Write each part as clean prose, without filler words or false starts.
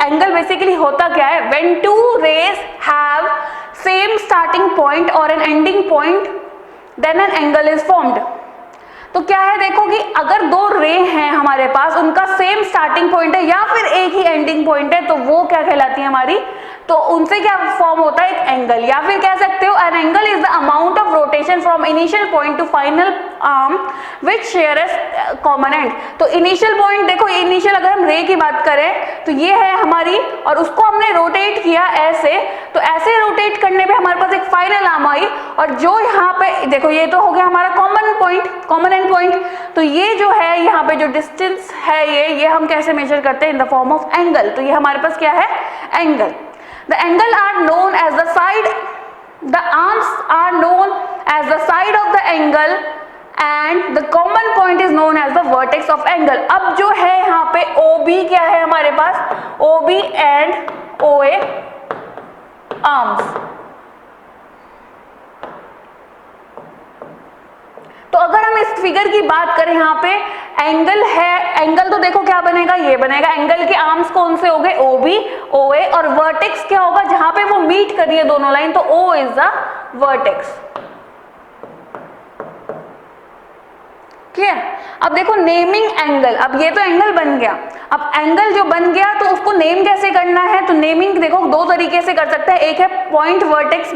Angle basically होता क्या है, when two rays have same starting point और an ending point then an angle is formed. तो क्या है, देखो कि अगर दो रे हैं हमारे पास, उनका सेम स्टार्टिंग पॉइंट है या फिर एक ही एंडिंग पॉइंट है, तो वो क्या कहलाती है हमारी, तो उनसे क्या फॉर्म होता है, एक एंगल। या फिर कह सकते हो an angle is the amount of rotation from initial point to final arm which share as common end. तो इनिशियल पॉइंट देखो, इनिशियल अगर हम रे की बात करें तो ये है हमारी, और उसको हमने रोटेट किया ऐसे, तो ऐसे रोटेट करने पे हमारे पास एक फाइनल आर्म आई, और जो यहाँ पे देखो ये तो हो गया हमारा common point, common and point. तो ये जो है यहाँ पे जो डिस्टेंस है ये हम कैसे मेजर करते हैं, in the form of angle. तो ये हमारे पास क्या है, angle. The angle are known as the side, the arms are known as the side of the angle and the common point is known as the vertex of angle। अब जो है यहाँ पे OB क्या है हमारे पास, OB and OA arms। तो अगर हम इस फिगर की बात करें, यहाँ पे एंगल है, एंगल तो देखो क्या बनेगा, ये बनेगा। एंगल के आर्म्स कौन से हो गए, OB, OA, और वर्टेक्स क्या होगा, जहां पे वो मीट कर रही है दोनों लाइन, तो O is the vertex. Clear. अब देखो नेमिंग एंगल, अब ये तो एंगल बन गया, अब एंगल जो बन गया तो उसको नेम कैसे करना है, तो नेमिंग देखो दो तरीके से कर सकते हैं। एक है point vertex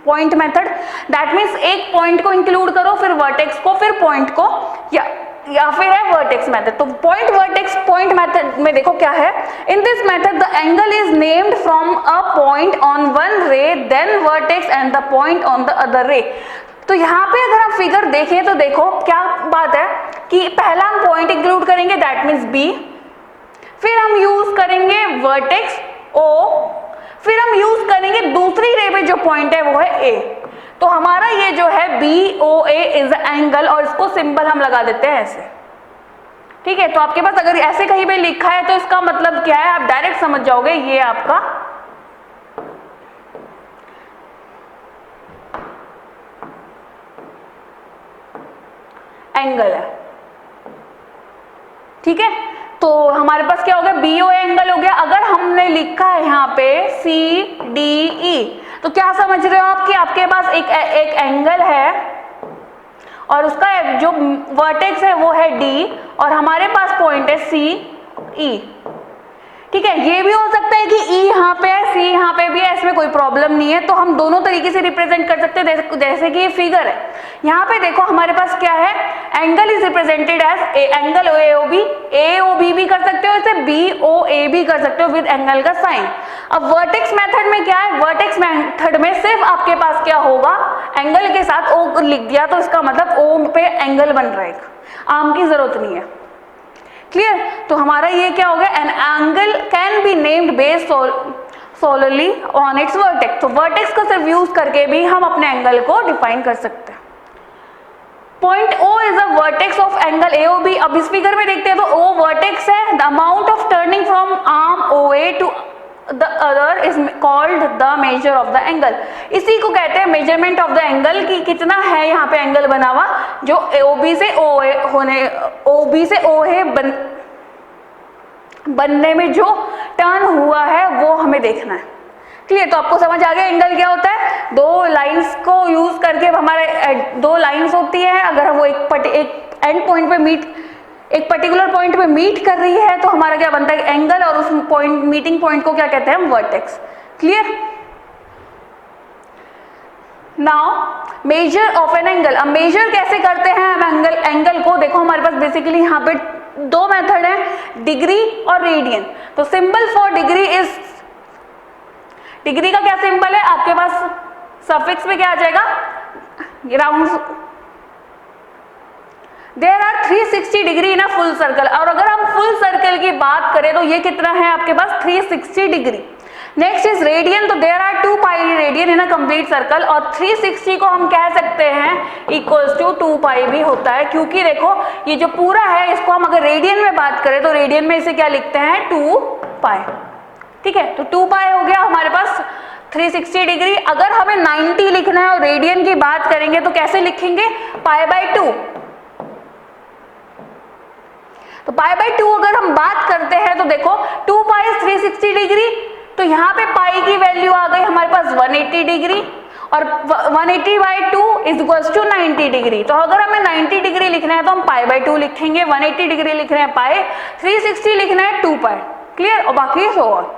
point method, that means एक पॉइंट को इंक्लूड करो, फिर वर्टेक्स को, फिर पॉइंट को, या फिर है वर्टेक्स मेथड। तो पॉइंट वर्टेक्स पॉइंट मेथड में देखो क्या है, in this method the angle is named from a point on one ray then vertex and the point on the other ray. तो यहाँ पे अगर आप फिगर देखें तो देखो क्या बात है कि पहला हम पॉइंट इंक्लूड करेंगे, दैट मीन्स B, फिर हम यूज करेंगे वर्टेक्स O, फिर हम यूज करेंगे दूसरी रे पे जो पॉइंट है वो है A। तो हमारा ये जो है BOA इज एंगल, और इसको सिंबल हम लगा देते हैं ऐसे। ठीक है, तो आपके पास अगर ऐसे कहीं पे लिखा है तो इसका मतलब क्या है, आप डायरेक्ट समझ जाओगे ये आपका एंगल है। ठीक है, तो हमारे पास क्या हो गया, BOA एंगल हो गया। अगर हमने लिखा है यहाँ पे CDE, तो क्या समझ रहे हो आप कि आपके पास एक एंगल है और उसका जो वर्टेक्स है वो है D, और हमारे पास पॉइंट है CE। ठीक है, ये भी हो सकता है कि E यहाँ पे है, C यहाँ पे भी है, इसमें कोई प्रॉब्लम नहीं है। तो हम दोनों तरीके से रिप्रेजेंट कर सकते हैं, जैसे कि ये फिगर है, यहाँ पे देखो हमारे पास क्या है, angle is represented as angle AOB भी कर सकते हो, इसे BOA भी कर सकते हो विद एंगल का साइन। अब वर्टेक्स मेथड में क्या है, वर्टेक्स मेथड में सिर्फ आपके पास क्या होगा, एंगल के साथ O लिख दिया तो इसका मतलब O पे एंगल बन रहा है, आर्म की जरूरत नहीं है। क्लियर। तो हमारा ये क्या हो गया, an angle can be named based solely on its vertex. तो वर्टेक्स को सिर्फ यूज करके भी हम अपने एंगल को डिफाइन कर सकते हैं। Point O is a vertex of angle AOB। अब इस फिगर में देखते हैं तो O वर्टेक्स है, the amount of turning from arm OA to the other is called the measure of the angle. इसी को कहते हैं मेजरमेंट ऑफ द एंगल, कि कितना है यहाँ पे एंगल बना हुआ, जो OB से OB से OA बनने में जो टर्न हुआ है वो हमें देखना है। क्लियर। तो आपको समझ आ गया एंगल क्या होता है, दो लाइंस को यूज करके हमारे दो लाइंस होती है, अगर वो एक एंड पॉइंट पे एक पर्टिकुलर पॉइंट पे मीट कर रही है तो हमारा क्या बनता है, एंगल, और उस पॉइंट मीटिंग पॉइंट को क्या कहते हैं हम, vertex. Clear. Now measure of an angle. अब मेजर कैसे करते हैं हम एंगल को, देखो हमारे पास बेसिकली यहाँ पे दो मेथड है, डिग्री और रेडियन। तो symbol for degree is, degree का क्या सिंबल है आपके पास, सफिक्स में क्या आ जाएगा, round. There are 360 degree in a full circle. और अगर हम फुल सर्कल की बात करें तो ये कितना है आपके पास, 360 डिग्री। Next is radian. तो there are 2 pi radian in a complete circle, और 360 को हम कह सकते हैं इक्वल्स टू 2 पाई भी होता है, क्योंकि देखो ये जो पूरा है इसको हम अगर रेडियन में बात करें तो रेडियन में इसे क्या लिखते हैं, 2 पाई। ठीक है, तो 2 पाई हो गया हमारे पास 360 डिग्री। अगर हमें 90 लिखना है और रेडियन की बात करेंगे तो कैसे लिखेंगे, पाई बाय 2। तो पाई बाई 2 अगर हम बात करते हैं तो देखो 2 पाई इज 360 डिग्री, तो यहाँ पे पाई की वैल्यू आ गई हमारे पास 180 डिग्री और 180 by 2 is equals to 90 degree. तो अगर हमें 90 डिग्री लिखना है तो हम पाई बाई 2 लिखेंगे, 180 डिग्री लिख रहे हैं पाई, 360 लिखना है 2 पाई। क्लियर? और बाकी सो ऑन।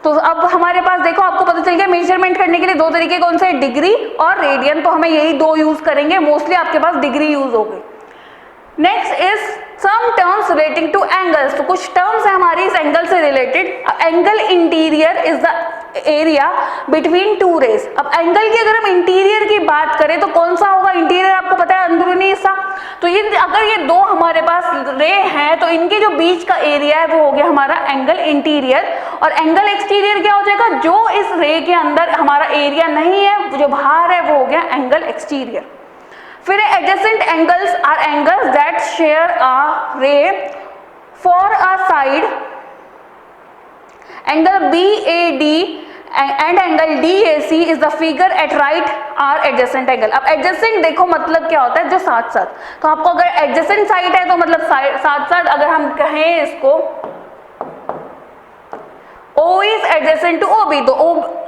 तो अब हमारे पास देखो आपको पता चल गया मेजरमेंट करने के लिए दो तरीके कौन से, डिग्री और रेडियन। तो हमें यही दो यूज करेंगे, मोस्टली आपके पास डिग्री यूज होगी। Next is some terms relating to angles. तो कुछ टर्म्स है हमारी इस एंगल से related. Angle interior is the area between two rays. अब एंगल की अगर हम इंटीरियर की बात करें तो कौन सा होगा इंटीरियर, आपको पता है अंदरूनी हिस्सा। तो ये अगर ये दो हमारे पास रे हैं तो इनके जो बीच का एरिया है वो हो गया हमारा एंगल इंटीरियर, और एंगल एक्सटीरियर क्या हो जाएगा, जो इस रे के अंदर हमारा एरिया नहीं है, जो बाहर है वो हो गया एंगल एक्सटीरियर। फिर adjacent angles are angles that share a ray for a side. Angle BAD and angle DAC is the figure at right are adjacent angle. अब एडजेसेंट देखो मतलब क्या होता है, जो साथ साथ। तो आपको अगर एडजेसेंट साइड है तो मतलब साथ साथ, अगर हम कहें इसको O is adjacent to OB, तो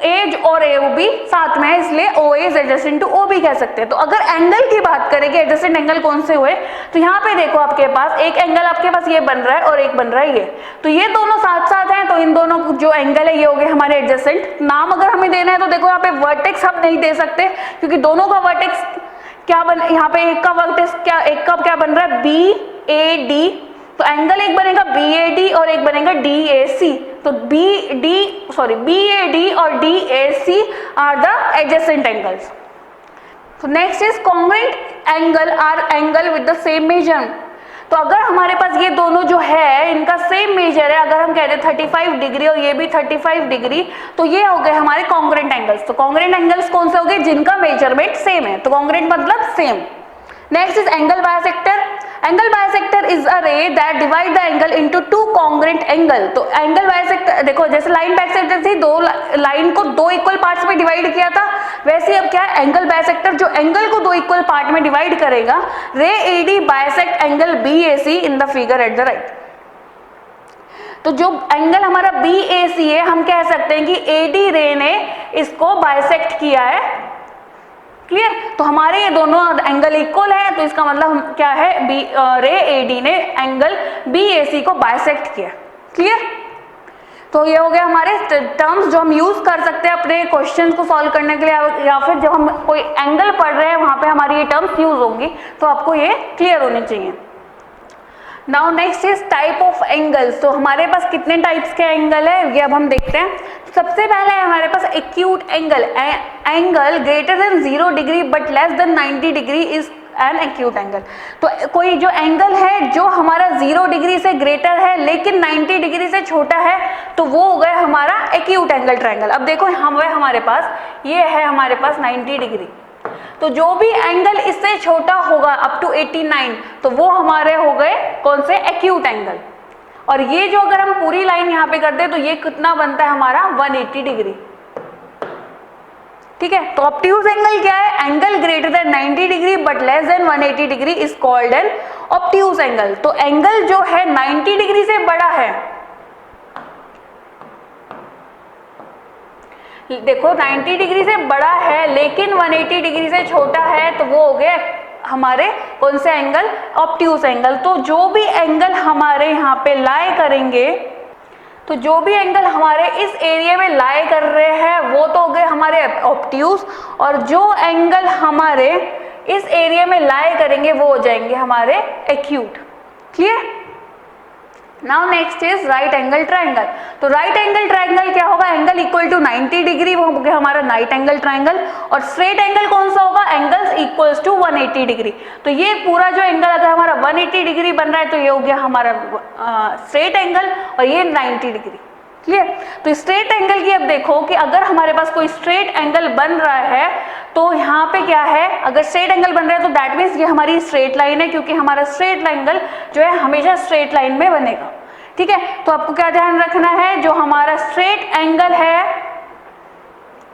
A और AOB साथ में है इसलिए O is adjacent to OB कह सकते हैं। तो अगर एंगल की बात करें कि एडजेसेंट एंगल कौन से हुए, तो यहाँ पे देखो आपके पास एक एंगल आपके पास ये बन रहा है और एक बन रहा है ये, तो ये दोनों साथ साथ हैं, तो इन दोनों जो एंगल है ये हो गए हमारे एडजेसेंट। नाम अगर हमें देना है तो देखो यहाँ पे वर्टेक्स हम नहीं दे सकते क्योंकि दोनों का वर्टेक्स क्या बन, यहाँ पे एक का वर्टेक्स क्या, एक का क्या बन रहा है BAD, तो एंगल एक बनेगा BAD और एक बनेगा DAC। तो BAD और DAC are the adjacent angles. तो next is congruent angle are angle with the same measure. तो अगर हमारे पास ये दोनों जो है इनका सेम मेजर है, अगर हम कह रहे 35 डिग्री और ये भी 35 डिग्री, तो ये हो गए हमारे कॉन्ग्रुएंट एंगल्स। तो कॉन्ग्रुएंट एंगल्स कौन से हो गए, जिनका मेजरमेंट सेम है। तो कॉन्ग्रुएंट मतलब सेम। Next is angle bisector. Angle bisector is a ray that divide the angle into two congruent angle. तो एंगल बाइसेक्टर देखो जैसे लाइन बाइसेक्टर थी, दो लाइन को दो इक्वल पार्ट्स में डिवाइड किया था, वैसे अब क्या है एंगल बाइसेक्टर जो एंगल को दो इक्वल पार्ट में डिवाइड करेगा। रे AD bisect angle BAC in the figure at the right. तो जो एंगल हमारा BAC है हम कह सकते हैं कि AD रे ने इसको बाइसेक्ट किया है। क्लियर? तो हमारे ये दोनों एंगल इक्वल है, तो इसका मतलब क्या है, रे AD ने एंगल BAC को बाइसेक्ट किया। क्लियर? तो ये हो गया हमारे टर्म्स जो हम यूज कर सकते हैं अपने क्वेश्चन को सॉल्व करने के लिए, या फिर जब हम कोई एंगल पढ़ रहे हैं वहां पे हमारी ये टर्म्स यूज होंगी, तो आपको ये क्लियर होनी चाहिए। Now next is type of angles. तो हमारे पास कितने टाइप्स के एंगल है ये अब हम देखते हैं। सबसे पहले है हमारे पास acute angle. Angle greater than 0 degree but less than 90 degree is an acute angle. तो कोई जो एंगल है जो हमारा 0 डिग्री से ग्रेटर है लेकिन 90 डिग्री से छोटा है, तो वो हो गया हमारा एक्यूट एंगल ट्रायंगल। अब देखो हमारे पास ये है हमारे पास 90 डिग्री, तो जो भी एंगल इससे छोटा होगा अप टू 89, तो वो हमारे हो गए कौन से, एक्यूट एंगल। और ये जो अगर हम पूरी लाइन यहाँ पे करते हैं तो ये कितना बनता है हमारा 180 डिग्री। ठीक है? तो ऑब्ट्यूज एंगल क्या है, angle greater then 90 degree but less then 180 degree is called an obtuse angle. तो एंगल जो है 90 डिग्री से बड़ा है, देखो 90 डिग्री से बड़ा है लेकिन 180 डिग्री से छोटा है, तो वो हो गया हमारे कौन से एंगल, ऑब्ट्यूज एंगल। तो जो भी एंगल हमारे यहाँ पे लाई करेंगे, तो जो भी एंगल हमारे इस एरिया में लाई कर रहे हैं वो तो हो गए हमारे ऑब्ट्यूज, और जो एंगल हमारे इस एरिया में लाई करेंगे वो हो जाएंगे हमारे acute. Clear? Now next is right angle triangle. तो राइट एंगल ट्रायंगल क्या होगा, एंगल इक्वल टू 90 डिग्री, वो हो गया हमारा राइट एंगल ट्रायंगल। और स्ट्रेट एंगल कौन सा होगा, एंगल्स इक्वल्स टू 180 डिग्री। तो ये पूरा जो एंगल अगर हमारा 180 डिग्री बन रहा है तो ये हो गया हमारा स्ट्रेट एंगल, और ये 90 डिग्री। क्लियर? तो स्ट्रेट एंगल की अब देखो कि अगर हमारे पास कोई स्ट्रेट एंगल बन रहा है तो यहाँ पे क्या है, अगर स्ट्रेट एंगल बन रहा है तो दैट मीन्स ये हमारी स्ट्रेट लाइन है, क्योंकि हमारा स्ट्रेट एंगल जो है हमेशा स्ट्रेट लाइन में बनेगा। ठीक है? तो आपको क्या ध्यान रखना है, जो हमारा स्ट्रेट एंगल है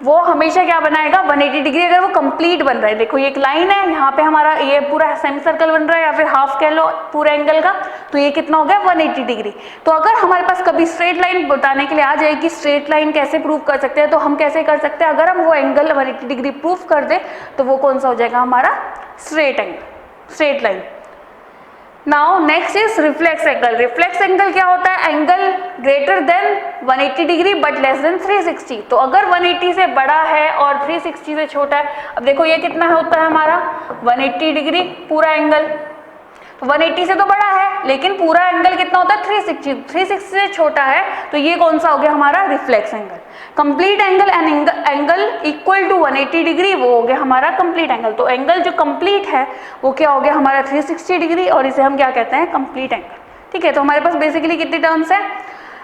वो हमेशा क्या बनाएगा 180 डिग्री, अगर वो कंप्लीट बन रहा है। देखो ये एक लाइन है, यहाँ पे हमारा ये पूरा सेमी सर्कल बन रहा है या फिर हाफ कह लो पूरे एंगल का, तो ये कितना हो गया 180 डिग्री। तो अगर हमारे पास कभी स्ट्रेट लाइन बताने के लिए आ जाए कि स्ट्रेट लाइन कैसे प्रूव कर सकते हैं, तो हम कैसे कर सकते हैं, अगर हम वो एंगल 180 डिग्री प्रूव कर दे तो वो कौन सा हो जाएगा हमारा straight angle, straight line. Now next is reflex angle. Reflex angle क्या होता है, angle greater then 180 degree but less then 360। तो अगर 180 से बड़ा है और 360 से छोटा है, अब देखो ये कितना होता है हमारा 180 डिग्री पूरा एंगल, तो 180 से तो बड़ा है लेकिन पूरा एंगल कितना होता है 360 से छोटा है, तो ये कौन सा हो गया हमारा reflex angle. Complete angle and angle equal to 180 degree, वो हो गया हमारा कंप्लीट एंगल। तो एंगल जो कंप्लीट है वो क्या हो गया हमारा 360 डिग्री, और इसे हम क्या कहते हैं कंप्लीट एंगल। ठीक है, तो हमारे पास बेसिकली कितनी टर्म्स है,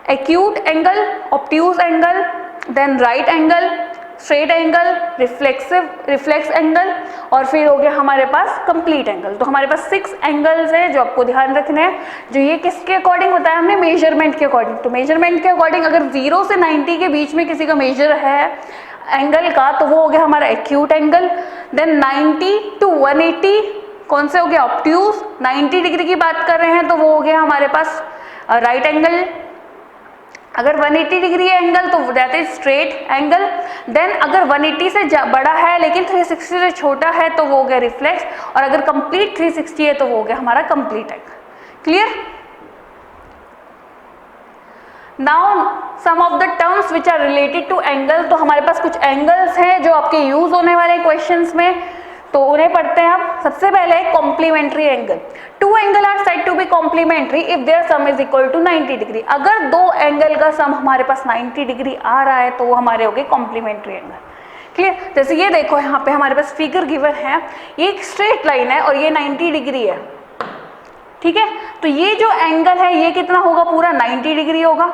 acute angle, obtuse angle, then right angle, straight angle, reflex angle, और फिर हो गया हमारे पास कंप्लीट एंगल। तो हमारे पास 6 एंगल्स है जो आपको ध्यान रखने हैं, जो ये किसके अकॉर्डिंग बताया हमने, मेजरमेंट के अकॉर्डिंग। तो मेजरमेंट के अकॉर्डिंग अगर 0 से 90 के बीच में किसी का मेजर है एंगल का, तो वो हो गया हमारा एक्यूट एंगल। देन 90 टू 180 कौन से हो गया ऑब्ट्यूज, 90 डिग्री की बात कर रहे हैं तो वो हो गया हमारे पास राइट एंगल। अगर 180 डिग्री एंगल तो that is straight angle. Then अगर 180 से बड़ा है लेकिन 360 से छोटा है तो वो हो गया रिफ्लेक्स, और अगर कंप्लीट 360 है तो वो हो गया हमारा complete angle. Clear. Now some of the terms which are related to angle. तो हमारे पास कुछ एंगल्स हैं जो आपके यूज होने वाले क्वेश्चंस में, तो उन्हें पढ़ते हैं आप। सबसे पहले complementary angle. Two angle are said to be complementary if their sum is equal to 90 degree. अगर दो एंगल का सम हमारे पास 90 डिग्री आ रहा है तो वो हमारे हो गए कॉम्प्लीमेंट्री एंगल। क्लियर। जैसे ये देखो यहाँ पे हमारे पास फिगर गिवन है, ये एक स्ट्रेट लाइन है और ये 90 डिग्री है। ठीक है, तो ये जो एंगल है ये कितना होगा, पूरा 90 डिग्री होगा।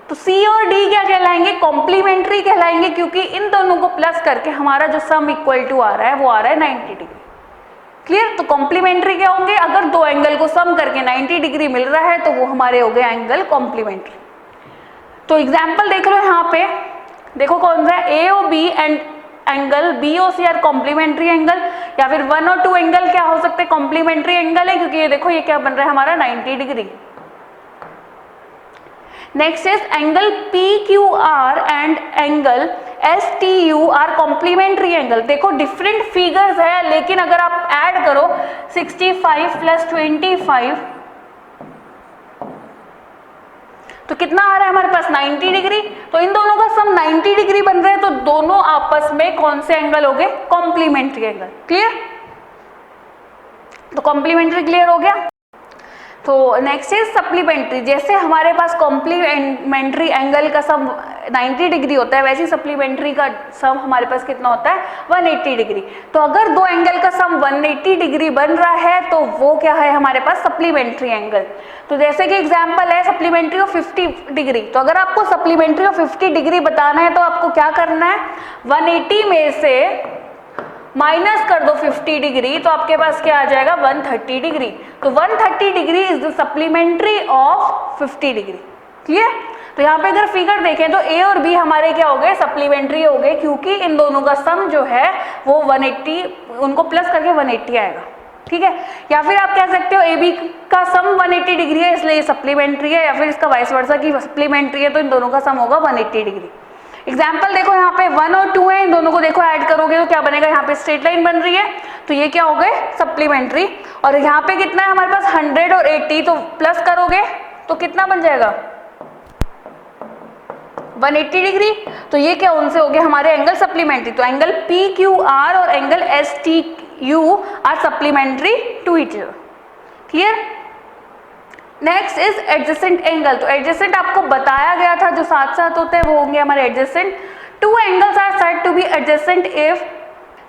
तो C और D क्या कहलाएंगे, कॉम्प्लीमेंट्री कहलाएंगे, क्योंकि इन दोनों को प्लस करके हमारा जो सम इक्वल टू आ रहा है वो आ रहा है 90 डिग्री। क्लियर। तो कॉम्प्लीमेंट्री क्या होंगे, अगर दो एंगल को सम करके 90 डिग्री मिल रहा है तो वो हमारे हो गए एंगल कॉम्प्लीमेंट्री। तो एग्जाम्पल देख लो यहाँ पे, देखो कौन सा है, A और B एंड एंगल बी और सी आर कॉम्प्लीमेंट्री एंगल, या फिर 1 और 2 एंगल क्या हो सकते हैं, कॉम्प्लीमेंट्री एंगल है, क्योंकि ये देखो ये क्या बन रहा है हमारा 90 degree. Next is angle PQR and angle STU are complementary angle. देखो डिफरेंट फिगर्स है, लेकिन अगर आप ऐड करो 65 प्लस 25 तो कितना आ रहा है हमारे पास 90 डिग्री। तो इन दोनों का सम 90 डिग्री बन रहा है, तो दोनों आपस में कौन से एंगल हो गए, कॉम्प्लीमेंट्री एंगल। क्लियर। तो कॉम्प्लीमेंट्री क्लियर हो गया। तो नेक्स्ट इज सप्लीमेंट्री। जैसे हमारे पास कॉम्प्लीमेंट्री एंगल का सम 90 डिग्री होता है, वैसे ही सप्लीमेंट्री का सम हमारे पास कितना होता है 180 डिग्री। तो अगर दो एंगल का सम 180 डिग्री बन रहा है तो वो क्या है हमारे पास सप्लीमेंट्री एंगल। तो जैसे कि एग्जांपल है सप्लीमेंट्री ऑफ 50 डिग्री। तो अगर आपको सप्लीमेंट्री ऑफ 50 डिग्री बताना है तो आपको क्या करना है, 180 में से माइनस कर दो 50 डिग्री, तो आपके पास क्या आ जाएगा 130 डिग्री। तो 130 degree is the supplementary of 50 degree. Clear. तो यहाँ पे अगर फिगर देखें तो ए और बी हमारे क्या हो गए, सप्लीमेंट्री हो गए, क्योंकि इन दोनों का सम जो है वो 180, उनको प्लस करके 180 आएगा। ठीक है। या फिर आप कह सकते हो ए बी का सम 180 डिग्री है इसलिए सप्लीमेंट्री है, या फिर इसका वाइस वर्सा की सप्लीमेंट्री है तो इन दोनों का सम होगा 180 डिग्री। एग्जाम्पल देखो यहाँ पे 1 और 2 है, इन दोनों को देखो ऐड करोगे तो क्या बनेगा, यहाँ पे स्ट्रेट लाइन बन रही है तो ये क्या हो गए सप्लीमेंट्री। और यहाँ पे कितना है हमारे पास 100 और 80, तो प्लस करोगे तो कितना बन जाएगा 180 डिग्री। तो ये क्या उनसे हो गए हमारे एंगल सप्लीमेंट्री। तो एंगल PQR और angle STU are supplementary to each other. Clear. Next is adjacent angle. तो एडजेसेंट आपको बताया गया था, जो साथ साथ होते हैं वो होंगे हमारे adjacent. Two angles are said to be adjacent if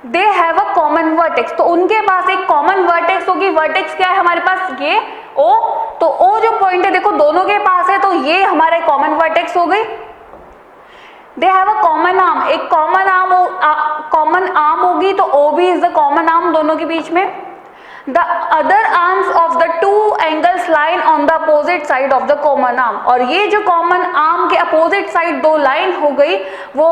they have a common vertex. तो उनके पास एक कॉमन वर्टेक्स होगी। वर्टेक्स क्या है हमारे पास, ये O। तो O जो पॉइंट है देखो दोनों के पास है, तो ये हमारे कॉमन वर्टेक्स हो गई। दे हैव अ कॉमन आर्म, एक कॉमन आर्म होगी, तो OB is the common arm दोनों के बीच में। The other arms of the two angles line on the opposite side of the common arm। और ये जो common arm के opposite side दो लाइन हो गई वो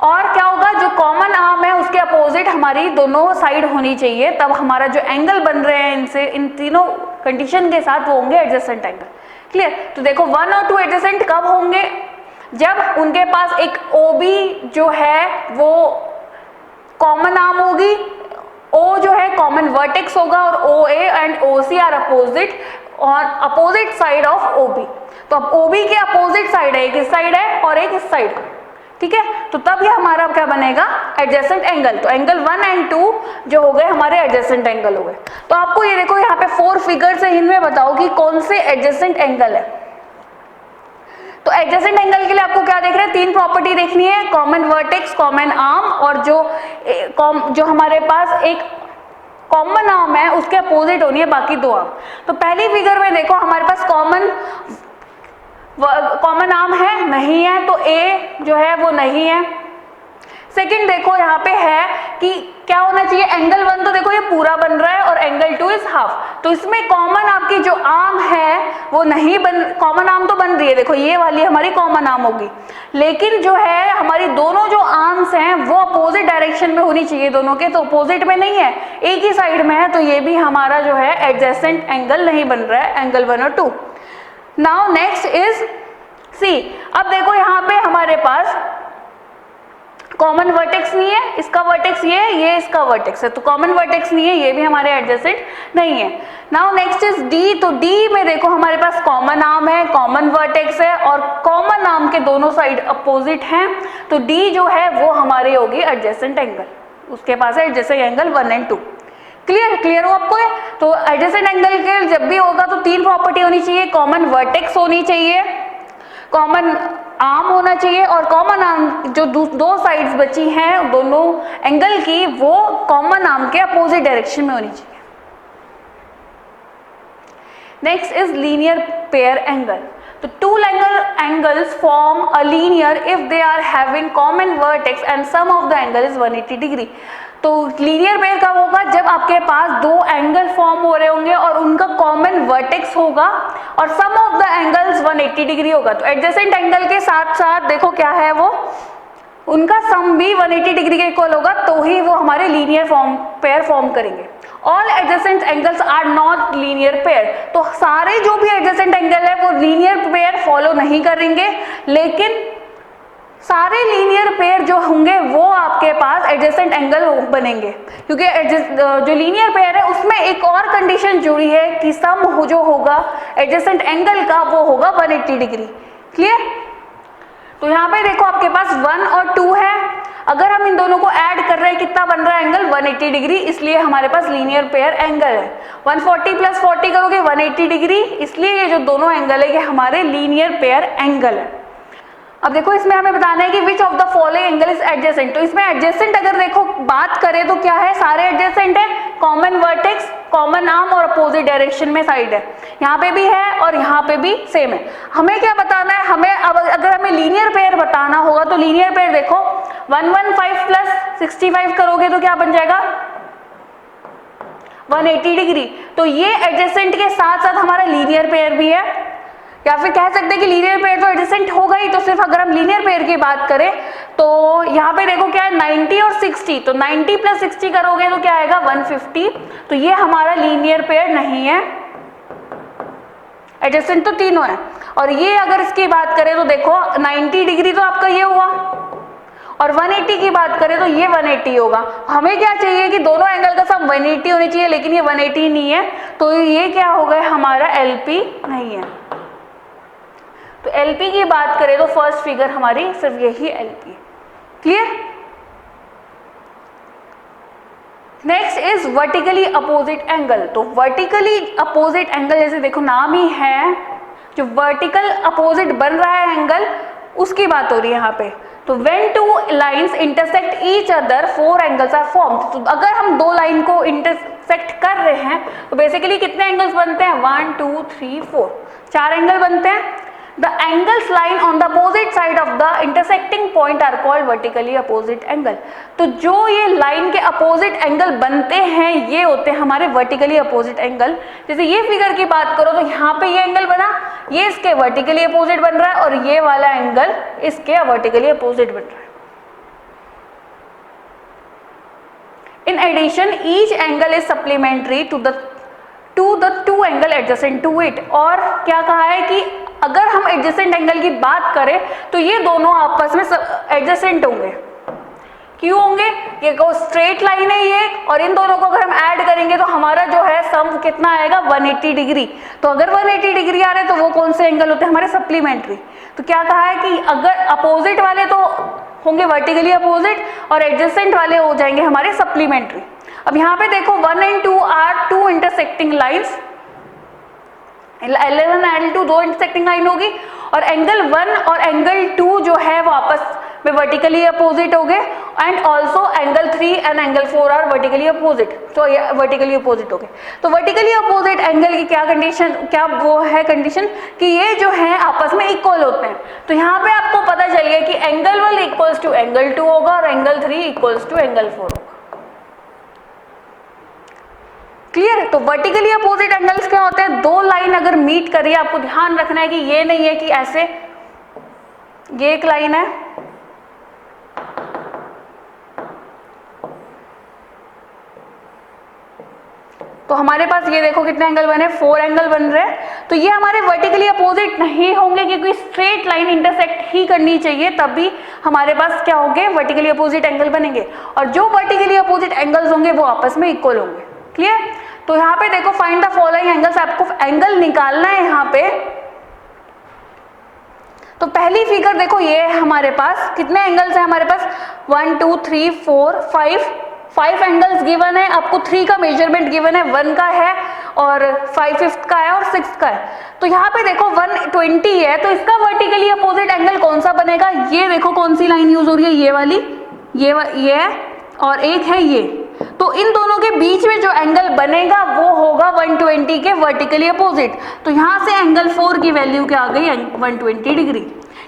और क्या होगा, जो कॉमन आर्म है उसके अपोजिट हमारी दोनों साइड होनी चाहिए, तब हमारा जो एंगल बन रहे हैं इनसे, इन तीनों कंडीशन के साथ वो होंगे एडजेसेंट एंगल। क्लियर? तो देखो 1 और 2 एडजेसेंट कब होंगे, जब उनके पास एक OB जो है वो कॉमन आर्म होगी, O जो है कॉमन वर्टेक्स होगा, और OA and OC are opposite on opposite side of OB। तो अब OB के अपोजिट साइड है, एक इस साइड है और एक इस साइड है, ठीक है। तो तब ये हमारा क्या बनेगा, एडजेसेंट एंगल। तो एंगल 1 एंड 2 जो हो गए हमारे एडजेसेंट एंगल हो गए। तो आपको ये देखो यहाँ पे 4 फिगर्स है, इनमें बताओ कि कौन से एडजेसेंट एंगल है। तो एडजेसेंट एंगल के लिए आपको क्या देख रहे हैं, 3 प्रॉपर्टी देखनी है, कॉमन वर्टेक्स, कॉमन आर्म, और जो हमारे पास एक कॉमन आर्म है उसके अपोजिट होनी है बाकी 2 आर्म। तो पहली फिगर में देखो हमारे पास कॉमन आर्म है, नहीं है, तो A जो है वो नहीं है। सेकंड देखो यहाँ पे है कि क्या होना चाहिए, एंगल 1 तो देखो ये पूरा बन रहा है और एंगल 2 इज हाफ, तो इसमें कॉमन आपकी जो आर्म है वो नहीं कॉमन आर्म तो बन रही है, देखो ये वाली हमारी कॉमन आर्म होगी, लेकिन जो है हमारी दोनों जो आर्म्स हैं वो अपोजिट डायरेक्शन में होनी चाहिए दोनों के, तो अपोजिट में नहीं है, एक ही साइड में है, तो ये भी हमारा जो है एडजेसेंट एंगल नहीं बन रहा है, एंगल 1 और 2। Now next is C. अब देखो यहाँ पे हमारे पास कॉमन वर्टेक्स नहीं है, इसका वर्टेक्स ये इसका वर्टेक्स है, तो कॉमन वर्टेक्स नहीं है, ये भी हमारे एडजेसेंट नहीं है। Now next is D. तो डी में देखो हमारे पास कॉमन आर्म है, कॉमन वर्टेक्स है, और कॉमन आर्म के दोनों साइड अपोजिट हैं, तो डी जो है वो हमारी होगी एडजेसेंट एंगल, उसके पास है एडजेसेंट एंगल 1 एंड 2। क्लियर हो आपको? तो एडजेसेंट एंगल के जब भी होगा तो 3 प्रॉपर्टी होनी चाहिए, कॉमन वर्टेक्स होनी चाहिए, कॉमन आर्म होना चाहिए, और कॉमन आर्म जो 2 साइड्स बची हैं दोनों एंगल की वो कॉमन आर्म के अपोजिट डायरेक्शन में होनी चाहिए। Next is linear pair angle. तो 2 angles form a linear if they are having common vertex and sum of the angle is 180 degree। तो लीनियर पेयर कब होगा, जब आपके पास 2 एंगल फॉर्म हो रहे होंगे और उनका कॉमन वर्टेक्स होगा और सम ऑफ द एंगल्स 180 डिग्री होगा। तो एडजेसेंट एंगल के साथ साथ देखो क्या है, वो उनका सम भी 180 डिग्री के इक्वल होगा, तो ही वो हमारे लीनियर पेयर फॉर्म करेंगे। All adjacent angles are not linear pair. तो सारे जो भी एडजेसेंट एंगल है वो लीनियर पेयर फॉलो नहीं करेंगे, लेकिन सारे लीनियर पेयर जो होंगे वो आपके पास एडजेसेंट एंगल बनेंगे, क्योंकि जो लीनियर पेयर है उसमें एक और कंडीशन जुड़ी है कि सम जो होगा एडजेसेंट एंगल का वो होगा 180 डिग्री। क्लियर? तो यहाँ पे देखो आपके पास 1 और 2 है, अगर हम इन दोनों को ऐड कर रहे हैं कितना बन रहा है एंगल 180 डिग्री, इसलिए हमारे पास लीनियर पेयर एंगल है। 140 + 40 करोगे 180 डिग्री, इसलिए ये जो दोनों एंगल है ये हमारे लीनियर पेयर एंगल है। अब देखो इसमें हमें बताना है कि which of the following angle is adjacent. तो इसमें एडजेसेंट अगर देखो बात करें तो क्या है, सारे एडजेसेंट है, कॉमन वर्टेक्स, कॉमन आर्म और अपोजिट डायरेक्शन में साइड है, यहाँ पे भी है और यहाँ पे भी सेम है। हमें क्या बताना है, हमें अब अगर हमें लीनियर पेयर बताना होगा तो लीनियर पेयर देखो 115 + 65 करोगे तो क्या बन जाएगा 180 डिग्री। तो ये एडजेसेंट के साथ साथ हमारा लीनियर पेयर भी है, या फिर कह सकते हैं कि लीनियर पेयर तो एडजेसेंट होगा ही, तो सिर्फ अगर हम लीनियर पेयर की बात करें तो यहाँ पे देखो क्या है 90 और 60, तो 90 + 60 करोगे तो क्या आएगा 150, तो ये हमारा लीनियर पेयर नहीं है, एडजेसेंट तो तीनों है। और ये अगर इसकी बात करें तो देखो 90 डिग्री तो आपका ये हुआ, और 180 की बात करें तो ये 180 होगा। हमें क्या चाहिए कि दोनों एंगल का सम 180 होनी चाहिए, लेकिन ये 180 नहीं है, तो ये क्या हो गया हमारा LP नहीं है। तो LP की बात करें तो फर्स्ट फिगर हमारी सिर्फ यही LP। Clear? Next is vertically opposite angle. तो वर्टिकली अपोजिट एंगल जैसे देखो नाम ही है, जो वर्टिकल अपोजिट बन रहा है एंगल उसकी बात हो रही है यहाँ पे। तो when 2 lines intersect each other 4 angles are formed. तो अगर हम 2 लाइन को इंटरसेक्ट कर रहे हैं तो बेसिकली कितने एंगल्स बनते हैं 1 2 3 4, 4 एंगल बनते हैं। The angles lying on the opposite side of the intersecting point are called vertically opposite angle। तो जो ये लाइन के अपोजिट एंगल बनते हैं ये होते हैं हमारे वर्टिकली अपोजिट एंगल। जैसे ये फिगर की बात करो तो यहाँ पे ये एंगल बना, ये इसके वर्टिकली अपोजिट बन रहा है, और ये वाला एंगल इसके वर्टिकली अपोजिट बन रहा है। In addition each angle is supplementary to the two angle adjacent to it. और क्या कहा है कि अगर हम एडजेसेंट एंगल की बात करें तो ये दोनों आपस में एडजेसेंट होंगे। क्यों होंगे? ये स्ट्रेट लाइन है ये, और इन दोनों को अगर हम ऐड करेंगे तो हमारा जो है सम कितना आएगा 180 डिग्री। तो अगर 180 डिग्री आ रहे हैं तो वो कौन से एंगल होते हैं हमारे सप्लीमेंट्री। तो क्या कहा है कि अगर अपोजिट वाले तो होंगे वर्टिकली अपोजिट और एडजेसेंट वाले हो जाएंगे हमारे सप्लीमेंट्री। अब यहाँ पे देखो 1 and 2 are two intersecting lines, L1 L2 दो इंटरसेक्टिंग लाइन होगी, और एंगल 1 और एंगल 2 जो है वो आपस में वर्टिकली अपोजिट हो गए, and also angle 3 and angle 4 are vertically opposite, तो वर्टिकली अपोजिट हो गए। तो वर्टिकली अपोजिट एंगल की क्या कंडीशन, क्या वो है कंडीशन कि ये जो है आपस में इक्वल होते हैं। तो यहाँ पे आपको पता चल गया कि एंगल 1 इक्वल्स टू एंगल 2 होगा और एंगल 3 इक्वल्स टू एंगल 4 होगा। क्लियर? तो वर्टिकली अपोजिट एंगल्स क्या होते हैं? दो लाइन अगर मीट कर रही है, आपको ध्यान रखना है कि ये नहीं है कि ऐसे ये एक लाइन है, तो हमारे पास ये देखो कितने एंगल बने, 4 एंगल बन रहे हैं। तो ये हमारे वर्टिकली अपोजिट नहीं होंगे क्योंकि स्ट्रेट लाइन इंटरसेक्ट ही करनी चाहिए, तभी हमारे पास क्या होंगे वर्टिकली अपोजिट एंगल बनेंगे, और जो वर्टिकली अपोजिट एंगल्स होंगे वो आपस में इक्वल होंगे। क्लियर? तो यहाँ पे देखो फाइंड द फॉलोइंग एंगल्स, आपको एंगल निकालना है यहाँ पे। तो पहली फिगर देखो, ये हमारे पास कितने एंगल्स हैं हमारे पास 1 2 3 4 5 एंगल्स गिवन है। आपको 3 का मेजरमेंट गिवन है, 1 का है और 5th का है और 6th का है। तो यहाँ पे देखो 120 है, तो इसका वर्टिकली अपोजिट एंगल कौन सा बनेगा? ये देखो कौन सी लाइन यूज हो रही है, ये वाली, ये और एक है ये। तो इन दोनों के बीच में जो एंगल बनेगा वो होगा 120 के वर्टिकली अपोजिट। तो यहाँ से एंगल 4 की वैल्यू क्या आ गई 120 डिग्री,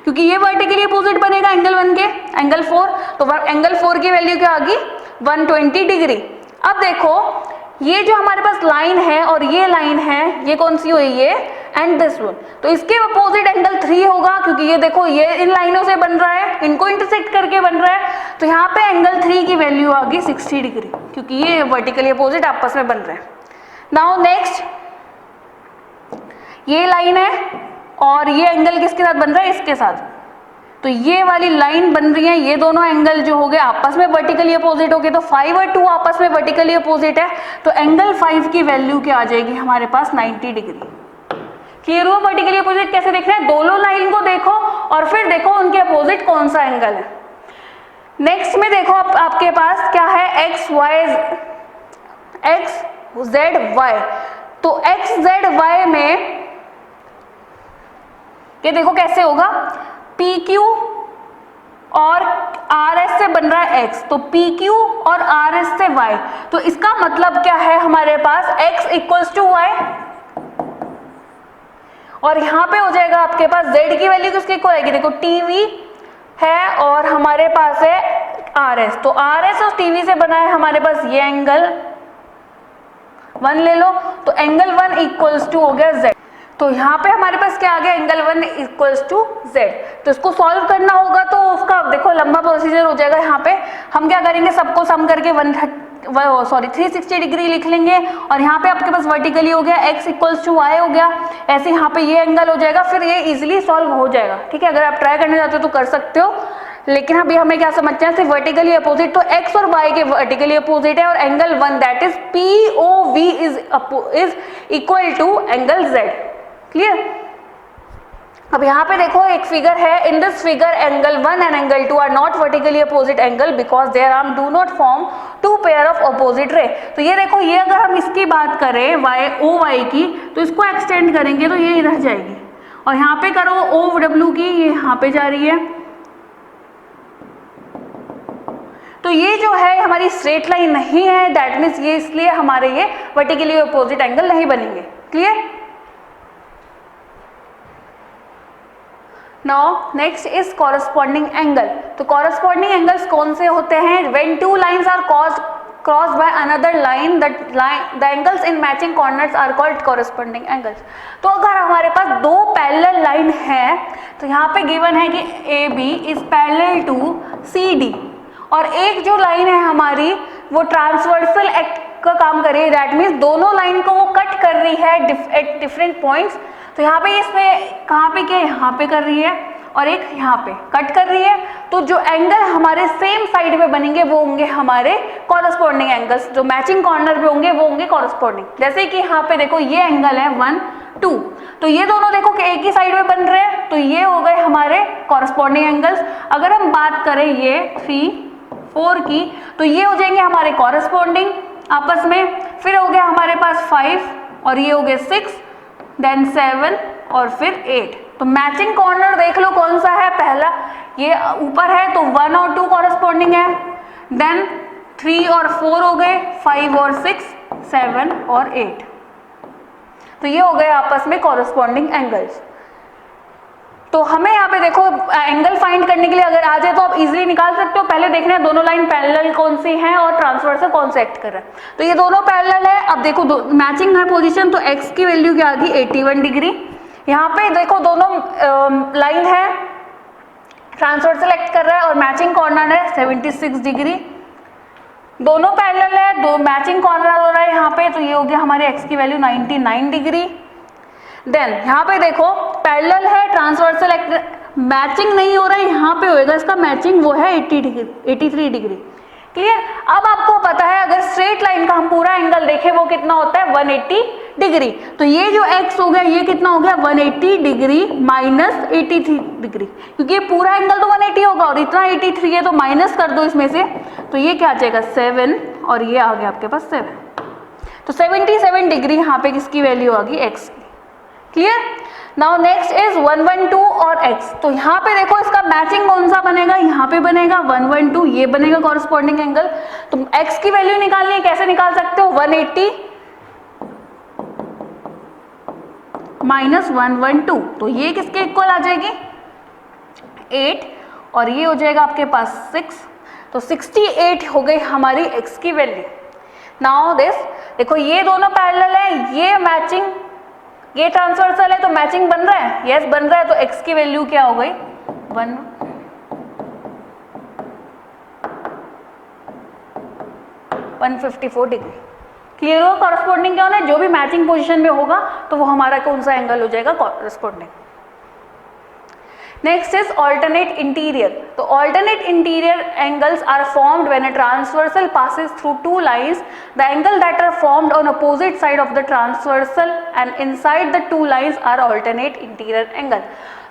क्योंकि ये वर्टिकली अपोजिट बनेगा एंगल 1 के, एंगल 4, तो एंगल 4 की वैल्यू क्या आ गई 120 डिग्री। अब देखो ये जो हमारे पास लाइन है और ये लाइन है, ये कौन सी हुई, ये एंड दिस वन, तो इसके अपोजिट एंगल 3 होगा, क्योंकि ये देखो ये इन लाइनों से बन रहा है, इनको इंटरसेक्ट करके बन रहा है। तो यहाँ पे एंगल 3 की वैल्यू आ गई 60 डिग्री, क्योंकि ये वर्टिकली अपोजिट आपस में बन रहे हैं। नाउ नेक्स्ट, ये लाइन है और ये एंगल किसके साथ बन रहा है, इसके साथ। तो ये वाली लाइन बन रही है, ये दोनों एंगल जो हो गए आपस में वर्टिकली अपोजिट हो गए। तो 5 और 2 आपस में वर्टिकली अपोजिट है, तो एंगल 5 की वैल्यू क्या आ जाएगी हमारे पास 90 डिग्री। क्लियर हुआ? वर्टिकली अपोजिट कैसे देखना है, दोनों लाइन को देखो और फिर देखो उनके अपोजिट कौन सा एंगल है। नेक्स्ट में देखो आपके पास क्या है, एक्स जेड वाई। तो एक्स जेड वाई में ये देखो कैसे होगा, पी क्यू और आर एस से बन रहा है एक्स, तो पी क्यू और आर एस से वाई। तो इसका मतलब क्या है हमारे पास एक्स इक्वल्स टू वाई, और यहाँ पे हो जाएगा आपके पास z की वैल्यू किसकी इक्वल आएगी, देखो टीवी है और हमारे पास है आर एस। तो आर एस और टीवी से बना है हमारे पास ये एंगल 1 ले लो, तो एंगल 1 इक्वल्स टू हो गया z। तो यहाँ पे हमारे पास क्या आ गया, एंगल 1 इक्वल्स टू z। तो इसको सॉल्व करना होगा तो उसका देखो लंबा प्रोसीजर हो जाएगा। यहाँ पे हम क्या करेंगे, सबको सम करके 360 डिग्री लिख लेंगे, और यहाँ पे आपके पास वर्टिकली हो गया x इक्वल्स टू y हो गया, ऐसे यहाँ पे ये एंगल हो जाएगा, फिर ये इजिली सॉल्व हो जाएगा। ठीक है, अगर आप ट्राई करने जाते हो तो कर सकते हो, लेकिन अभी हमें क्या समझते हैं, सिर्फ वर्टिकली अपोजिट। तो x और y के वर्टिकली अपोजिट है, और angle 1 that is POV is equal to angle z। Clear? अब यहाँ पे देखो एक फिगर है, in this figure angle 1 and angle 2 are not vertically opposite angle because their arm do not form two pair of opposite ray. तो ये देखो, ये अगर हम इसकी बात करें OY की, तो इसको एक्सटेंड करेंगे तो ये रह जाएगी, और यहाँ पे करो OW की, ये यहाँ पे जा रही है। तो ये जो है हमारी स्ट्रेट लाइन नहीं है, दैट मीन्स ये इसलिए हमारे ये वर्टिकली अपोजिट एंगल नहीं बनेंगे। Clear? Now next is corresponding angle. तो कॉरस्पॉन्डिंग एंगल्स कौन से होते हैं, when two lines are crossed by another line, the angles in matching corners are called corresponding angles। तो अगर हमारे पास दो पैरेलल लाइन है, तो यहाँ पे गिवन है कि AB is parallel to CD, और एक जो लाइन है हमारी वो ट्रांसवर्सल एक्ट का काम कर रही है, दैट मीन्स दोनों लाइन को वो कट कर रही है एट डिफरेंट पॉइंट्स। तो यहाँ पे इसमें कहाँ पे क्या, यहाँ पे कर रही है और एक यहाँ पे कट कर रही है। तो जो एंगल हमारे सेम साइड में बनेंगे वो होंगे हमारे कॉरस्पॉन्डिंग एंगल्स, जो मैचिंग कॉर्नर पे होंगे वो होंगे कॉरस्पॉन्डिंग। जैसे कि यहाँ पे देखो ये एंगल है 1 2, तो ये दोनों देखो कि एक ही साइड में बन रहे हैं, तो ये हो गए हमारे कॉरस्पॉन्डिंग एंगल्स। अगर हम बात करें ये 3 4 की, तो ये हो जाएंगे हमारे कॉरस्पॉन्डिंग आपस में। फिर हो गया हमारे पास 5 और ये हो गए 6, देन 7 और फिर 8। तो मैचिंग कॉर्नर देख लो कौन सा है, पहला ये ऊपर है तो 1 और 2 कॉरस्पॉन्डिंग है, देन 3 और 4 हो गए, 5 और 6, 7 और 8। तो ये हो गए आपस में कॉरस्पॉन्डिंग एंगल्स। तो हमें यहाँ पे देखो एंगल फाइंड करने के लिए अगर आ जाए तो आप इजीली निकाल सकते हो। पहले देखना है दोनों लाइन पैरेलल कौन सी हैं और ट्रांसवर्सल कौन से एक्ट कर रहा है। तो ये दोनों पैरेलल है। अब देखो मैचिंग है पोजीशन, तो x की वैल्यू क्या आ गई 81 डिग्री। यहाँ पे देखो दोनों लाइन है ट्रांसवर्सल एक्ट कर रहा है और मैचिंग कॉर्नर है 76 डिग्री। दोनों पैरेलल है, दो मैचिंग कॉर्नर हो रहा है यहाँ पे, तो ये हो गया हमारे x की वैल्यू 99 डिग्री। देन यहाँ पे देखो पैरेलल है ट्रांसवर्सल एक्ट मैचिंग नहीं हो रहा है, यहाँ पे होएगा इसका मैचिंग, वो है 83 डिग्री। क्लियर। अब आपको पता है अगर स्ट्रेट लाइन का हम पूरा एंगल देखें वो कितना होता है 180 डिग्री। तो ये जो x हो गया ये कितना हो गया 180 डिग्री माइनस 83 डिग्री, क्योंकि ये पूरा एंगल तो 180 होगा और इतना 83 है तो माइनस कर दो इसमें से, तो ये क्या आ जाएगा 7 और ये आ गया आपके पास 7। तो 77 डिग्री यहाँ पे किसकी वैल्यू आ गई x की। क्लियर। नाउ नेक्स्ट इज 112 और x। तो यहाँ पे देखो इसका मैचिंग कौन सा बनेगा, यहाँ पे बनेगा 112, ये बनेगा कॉरस्पॉन्डिंग एंगल। तो x की वैल्यू निकालनी है, कैसे निकाल सकते हो 180 माइनस 112, तो ये किसके इक्वल आ जाएगी 8 और ये हो जाएगा आपके पास 6। तो 68 हो गई हमारी x की वैल्यू। नाउ दिस देखो ये दोनों पैरेलल है, ये मैचिंग, ये ट्रांसवर्सल है तो मैचिंग बन रहा है, यस बन रहा है। तो x की वैल्यू क्या हो गई 154 डिग्री। क्लियर होगा कॉरस्पॉन्डिंग क्या होना है, जो भी मैचिंग पोजीशन में होगा तो वो हमारा कौन सा एंगल हो जाएगा corresponding. Next is alternate interior. तो alternate interior angles are formed when a transversal passes through two lines. The angle that are formed on opposite side of the transversal and inside the two lines are alternate interior angle.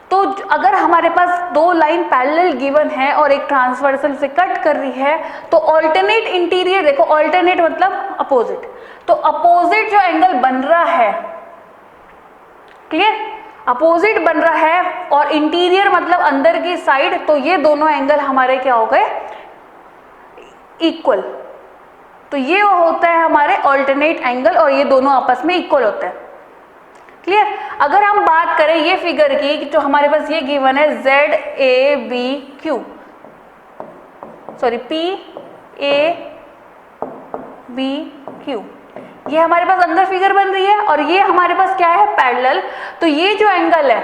तो अगर हमारे पास दो line parallel given है और एक transversal से cut कर रही है तो ऑल्टरनेट इंटीरियर, देखो ऑल्टरनेट मतलब अपोजिट, तो अपोजिट जो एंगल बन रहा है, क्लियर, अपोजिट बन रहा है और इंटीरियर मतलब अंदर की साइड, तो ये दोनों एंगल हमारे क्या हो गए इक्वल। तो ये होता है हमारे ऑल्टरनेट एंगल और ये दोनों आपस में इक्वल होते हैं। क्लियर। अगर हम बात करें ये फिगर की, जो हमारे पास ये गिवन है ZABQ, सॉरी PABQ, ये हमारे पास अंदर फिगर बन रही है और ये हमारे पास क्या है पैरेलल। तो ये जो एंगल है,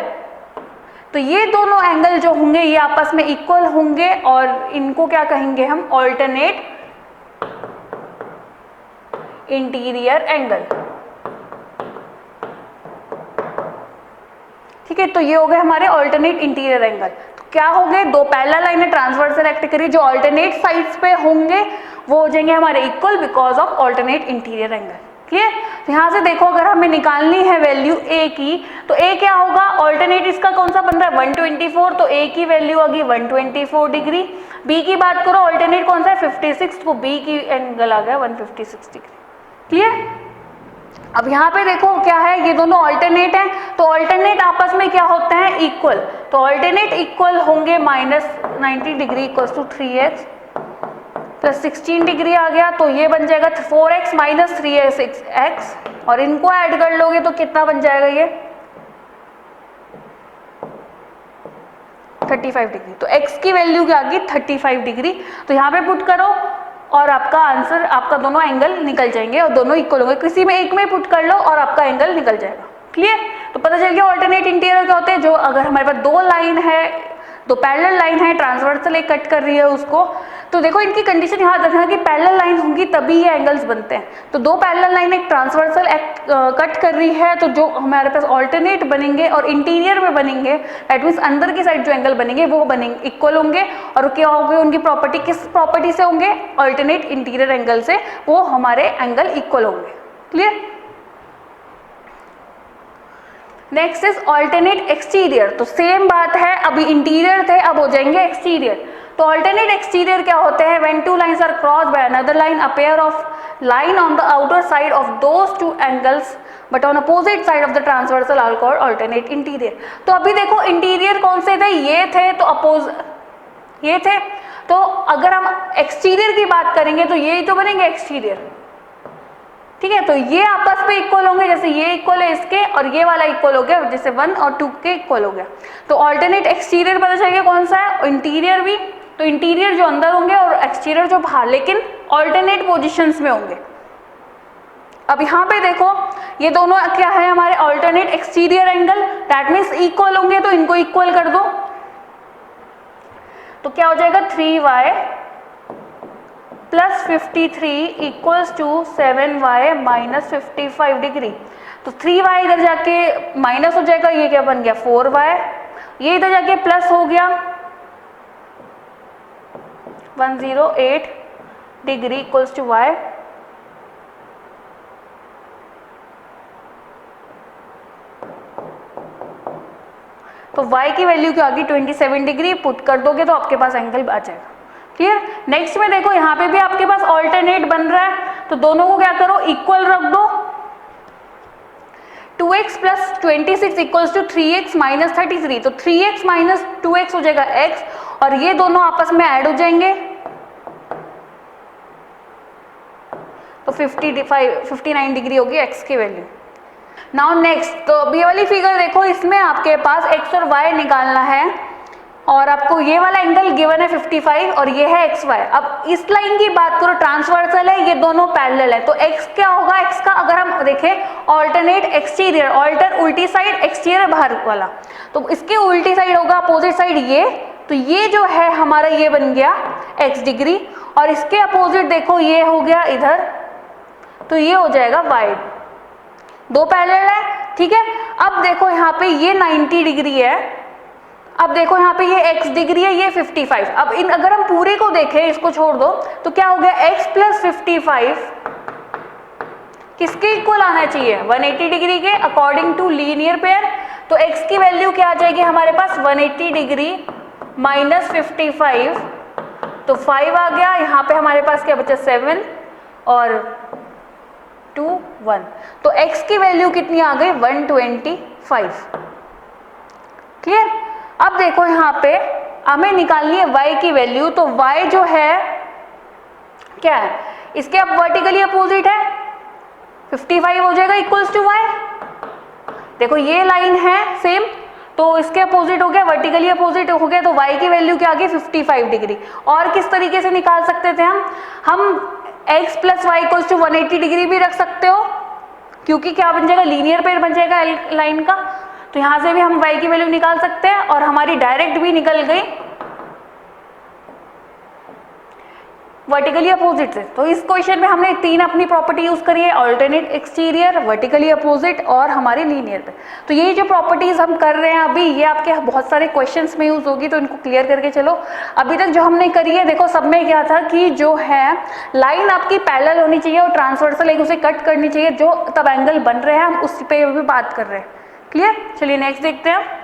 तो ये दोनों एंगल जो होंगे ये आपस में इक्वल होंगे और इनको क्या कहेंगे हम ऑल्टरनेट इंटीरियर एंगल। ठीक है, तो ये हो गए हमारे ऑल्टरनेट इंटीरियर एंगल। तो क्या हो गए, दो पैरेलल लाइनें ट्रांसवर्सल एक्ट करिए, जो ऑल्टरनेट साइड्स पे होंगे वो हो जाएंगे हमारे equal because of alternate interior angle. Clear. तो यहाँ से देखो अगर हमें निकालनी है वैल्यू a की, तो a क्या होगा, ऑल्टरनेट इसका कौन सा बन रहा है 124, तो a की वैल्यू आ गई 124 डिग्री। b की बात करो, ऑल्टरनेट कौन सा है 56, तो b की एंगल आ गया 156 डिग्री। क्लियर। अब यहाँ पे देखो क्या है, ये दोनों ऑल्टरनेट हैं, तो ऑल्टरनेट आपस में क्या होते हैं इक्वल, तो ऑल्टरनेट इक्वल होंगे -90 degree equals to 3x plus 16 degree आ गया, तो ये बन जाएगा 4x माइनस 3x और इनको ऐड कर लोगे तो कितना बन जाएगा ये 35 डिग्री। तो x की वैल्यू क्या आ गई 35 डिग्री। तो यहाँ पे पुट करो और आपका आंसर, आपका दोनों एंगल निकल जाएंगे और दोनों इक्वल होंगे, किसी में एक में पुट कर लो और आपका एंगल निकल जाएगा। क्लियर। तो पता चल गया ऑल्टरनेट इंटीरियर क्या होते हैं, जो अगर हमारे पास दो लाइन है, दो पैरेलल लाइन है, ट्रांसवर्सल एक कट कर रही है उसको। तो देखो इनकी कंडीशन याद रखना कि पैरेलल लाइन होंगी तभी ये एंगल्स बनते हैं। तो दो पैरेलल लाइन एक ट्रांसवर्सल कट कर रही है, तो जो हमारे पास ऑल्टरनेट बनेंगे और इंटीरियर में बनेंगे, दैट मीन्स अंदर की साइड जो एंगल बनेंगे वो बनेंगे इक्वल होंगे। और क्या होंगे उनकी प्रॉपर्टी, किस प्रॉपर्टी से होंगे, ऑल्टरनेट इंटीरियर एंगल से वो हमारे एंगल इक्वल होंगे। Clear. Next is alternate exterior. तो सेम बात है, अभी इंटीरियर थे अब हो जाएंगे एक्सटीरियर। तो ऑल्टरनेट एक्सटीरियर क्या होते हैं, when two lines are cross by another line, a pair of line on the outer side of those two angles but on opposite side of the transversal are called alternate interior. तो अभी देखो interior कौन से थे, ये थे, तो ये थे। तो अगर हम एक्सटीरियर की बात करेंगे तो ये तो बनेंगे एक्सटीरियर, ठीक है। तो ये आपस में इक्वल होंगे, जैसे ये इक्वल है इसके और ये वाला इक्वल हो गया, जैसे 1 और 2 के इक्वल हो गया। तो ऑल्टरनेट एक्सटीरियर पता चलिए कौन सा है, इंटीरियर भी। तो इंटीरियर जो अंदर होंगे और एक्सटीरियर जो बाहर, लेकिन ऑल्टरनेट पोजीशंस में होंगे। अब यहाँ पे देखो ये दोनों क्या है हमारे alternate exterior angle, that means equal होंगे, तो इनको इक्वल कर दो। तो क्या हो जाएगा 3y plus 53 equals to 7y minus 55 degree. तो 3y इधर जाके माइनस हो जाएगा, ये क्या बन गया 4y, ये इधर जाके प्लस हो गया 108 डिग्री इक्वल्स टू y। तो y की वैल्यू क्या होगी 27 डिग्री, पुट कर दोगे तो आपके पास एंगल आ जाएगा। क्लियर। नेक्स्ट में देखो यहाँ पे भी आपके पास ऑल्टरनेट बन रहा है, तो दोनों को क्या करो इक्वल रख दो। 2x plus 26 equals to 3x minus 33। तो 3x माइनस 2x हो जाएगा x और ये दोनों आपस में ऐड हो जाएंगे, तो 59 डिग्री होगी x की वैल्यू। नाउ नेक्स्ट, तो अभी वाली फिगर देखो, इसमें आपके पास x और y निकालना है और आपको ये वाला एंगल गिवन है 55 और ये है xy। अब इस लाइन की बात करो, ट्रांसवर्सल है, ये दोनों पैरेलल है, तो x क्या होगा, x का अगर हम देखें ऑल्टरनेट एक्सटीरियर, ऑल्टर उल्टी साइड, एक्सटीरियर बाहर वाला, तो इसके उल्टी साइड होगा अपोजिट साइड ये। तो ये जो है हमारा ये बन गया x डिग्री और इसके अपोजिट देखो ये हो गया इधर, तो ये हो जाएगा y। दो पैरेलल है, ठीक है। अब देखो यहाँ पे ये 90 डिग्री है, अब देखो यहाँ पे ये x डिग्री है, ये 55। अब इन अगर हम पूरे को देखें, इसको छोड़ दो, तो क्या हो गया x प्लस 55 किसके इक्वल आना चाहिए 180 डिग्री के अकॉर्डिंग टू लीनियर पेयर। तो x की वैल्यू क्या आ जाएगी हमारे पास 180 डिग्री माइनस 55, तो 5 आ गया। यहाँ पे हमारे पास क्या बचा 7 और 2 1, तो x की वैल्यू कितनी आ गई 125। क्लियर। अब देखो यहाँ पे हमें निकालनी है y की वैल्यू, तो y जो है क्या है, इसके अब वर्टिकली अपोजिट है 55 हो जाएगा इक्वल्स टू y। देखो ये लाइन है सेम, तो इसके अपोजिट हो गया, वर्टिकली अपोजिट हो गया, तो y की वैल्यू क्या आ गई 55 डिग्री। और किस तरीके से निकाल सकते थे हम x plus y equals to 180 degree भी रख सकते हो, क्योंकि क्या बन जाएगा लीनियर पेयर बन जाएगा लाइन का। तो यहाँ से भी हम y की वैल्यू निकाल सकते हैं और हमारी डायरेक्ट भी निकल गई वर्टिकली अपोजिट से। तो इस क्वेश्चन में हमने तीन अपनी प्रॉपर्टी यूज करी है, ऑल्टरनेट एक्सटीरियर, वर्टिकली अपोजिट और हमारी लीनियर पे। तो ये जो प्रॉपर्टीज हम कर रहे हैं अभी, ये आपके बहुत सारे क्वेश्चंस में यूज होगी, तो इनको क्लियर करके चलो। अभी तक जो हमने करी है, देखो सब में क्या था कि जो है लाइन आपकी पैरेलल होनी चाहिए और ट्रांसवर्सल एक उसे कट करनी चाहिए, जो तब एंगल बन रहे हैं हम उस पे भी बात कर रहे हैं। क्लियर। चलिए नेक्स्ट देखते हैं।